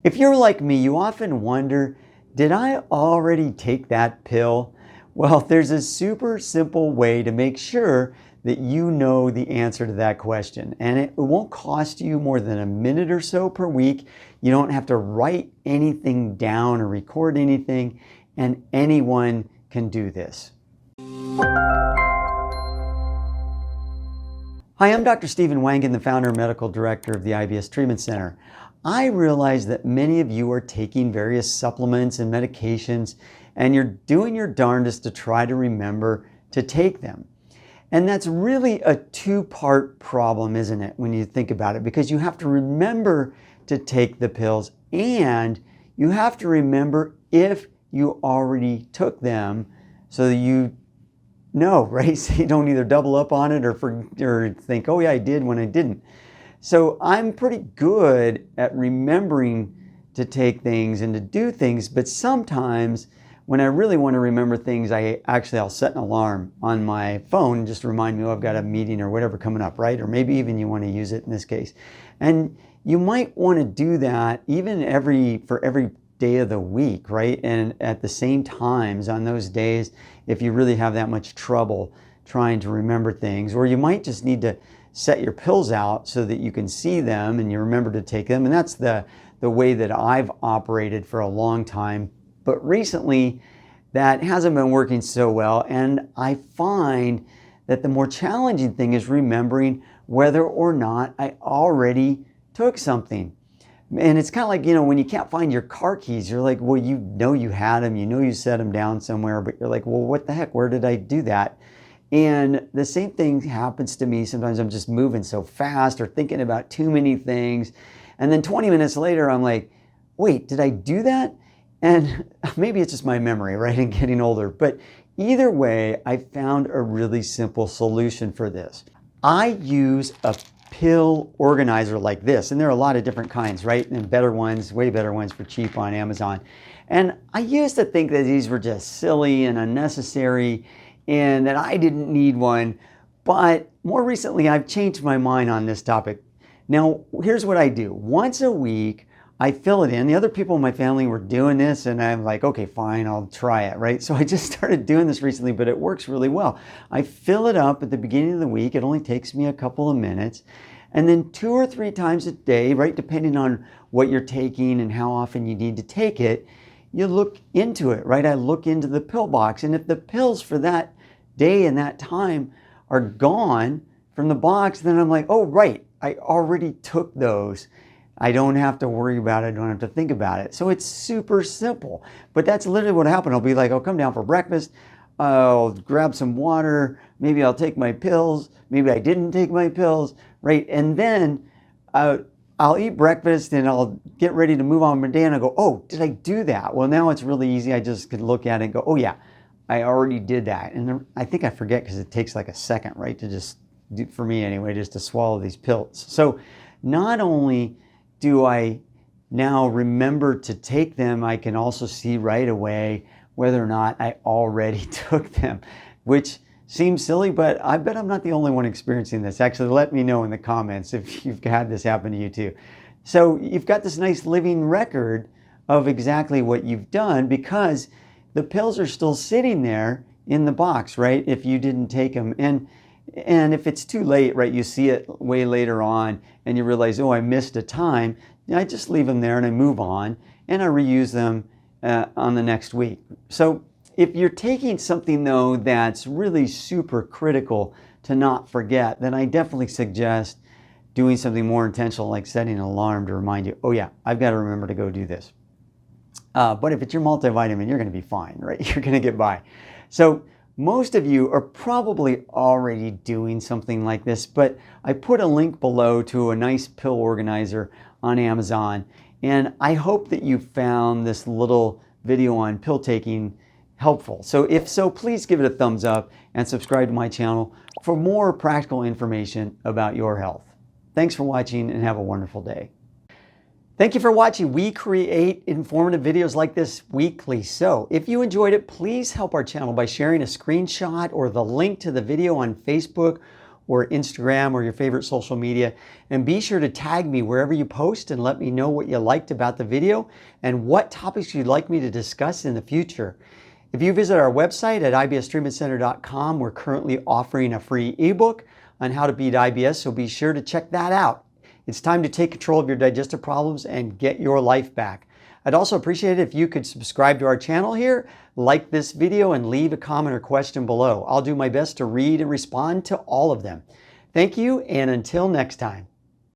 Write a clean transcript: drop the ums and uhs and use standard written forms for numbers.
If you're like me, you often wonder, did I already take that pill? Well, there's a super simple way to make sure that you know the answer to that question. And it won't cost you more than a minute or so per week. You don't have to write anything down or record anything, and anyone can do this. Hi, I'm Dr. Stephen Wangen, the founder and medical director of the IBS Treatment Center. I realize that many of you are taking various supplements and medications, and you're doing your darndest to try to remember to take them. And that's really a two-part problem, isn't it, when you think about it? Because you have to remember to take the pills, and you have to remember if you already took them so that you know, right? So you don't either double up on it or think, oh yeah, I did when I didn't. So I'm pretty good at remembering to take things and to do things, but sometimes when I really want to remember things, I'll set an alarm on my phone just to remind me, oh, I've got a meeting or whatever coming up, right? Or maybe even you want to use it in this case. And you might want to do that even for every day of the week, right? And at the same times on those days, if you really have that much trouble trying to remember things, or you might just need to set your pills out so that you can see them and you remember to take them. And that's the way that I've operated for a long time. But recently, that hasn't been working so well. And I find that the more challenging thing is remembering whether or not I already took something. And it's kind of like, when you can't find your car keys, you're like, well, you know you had them, you know you set them down somewhere, but you're like, well, what the heck, where did I do that? And the same thing happens to me. Sometimes I'm just moving so fast or thinking about too many things. And then 20 minutes later, I'm like, wait, did I do that? And maybe it's just my memory, right, and getting older. But either way, I found a really simple solution for this. I use a pill organizer like this, and there are a lot of different kinds, right? And better ones, way better ones for cheap on Amazon. And I used to think that these were just silly and unnecessary and that I didn't need one. But more recently, I've changed my mind on this topic. Now, here's what I do. Once a week, I fill it in. The other people in my family were doing this, and I'm like, okay, fine, I'll try it, right? So I just started doing this recently, but it works really well. I fill it up at the beginning of the week. It only takes me a couple of minutes. And then 2 or 3 times a day, right, depending on what you're taking and how often you need to take it, you look into it, right? I look into the pill box, and if the pills for that day and that time are gone from the box, then I'm like, oh, right, I already took those. I don't have to worry about it. I don't have to think about it. So it's super simple. But that's literally what happened. I'll be like, I'll come down for breakfast. I'll grab some water. Maybe I'll take my pills. Maybe I didn't take my pills, right? And then I'll eat breakfast and I'll get ready to move on with my day and I go, oh, did I do that? Well, now it's really easy. I just can look at it and go, oh yeah, I already did that. And I think I forget because it takes like a second, right? To just do, for me anyway, just to swallow these pills. So not only do I now remember to take them, I can also see right away whether or not I already took them, which seems silly, but I bet I'm not the only one experiencing this. Actually, let me know in the comments if you've had this happen to you too. So you've got this nice living record of exactly what you've done because the pills are still sitting there in the box, right? If you didn't take them. And if it's too late, right, you see it way later on and you realize, oh, I missed a time, I just leave them there and I move on and I reuse them on the next week. So if you're taking something, though, that's really super critical to not forget, then I definitely suggest doing something more intentional, like setting an alarm to remind you, oh yeah, I've got to remember to go do this. But if it's your multivitamin, you're going to be fine, right? You're going to get by. So most of you are probably already doing something like this, but I put a link below to a nice pill organizer on Amazon. And I hope that you found this little video on pill taking helpful. So if so, please give it a thumbs up and subscribe to my channel for more practical information about your health. Thanks for watching and have a wonderful day. Thank you for watching. We create informative videos like this weekly. So if you enjoyed it, please help our channel by sharing a screenshot or the link to the video on Facebook or Instagram or your favorite social media. And be sure to tag me wherever you post and let me know what you liked about the video and what topics you'd like me to discuss in the future. If you visit our website at ibstreatmentcenter.com, we're currently offering a free ebook on how to beat IBS, so be sure to check that out. It's time to take control of your digestive problems and get your life back. I'd also appreciate it if you could subscribe to our channel here, like this video, and leave a comment or question below. I'll do my best to read and respond to all of them. Thank you, and until next time.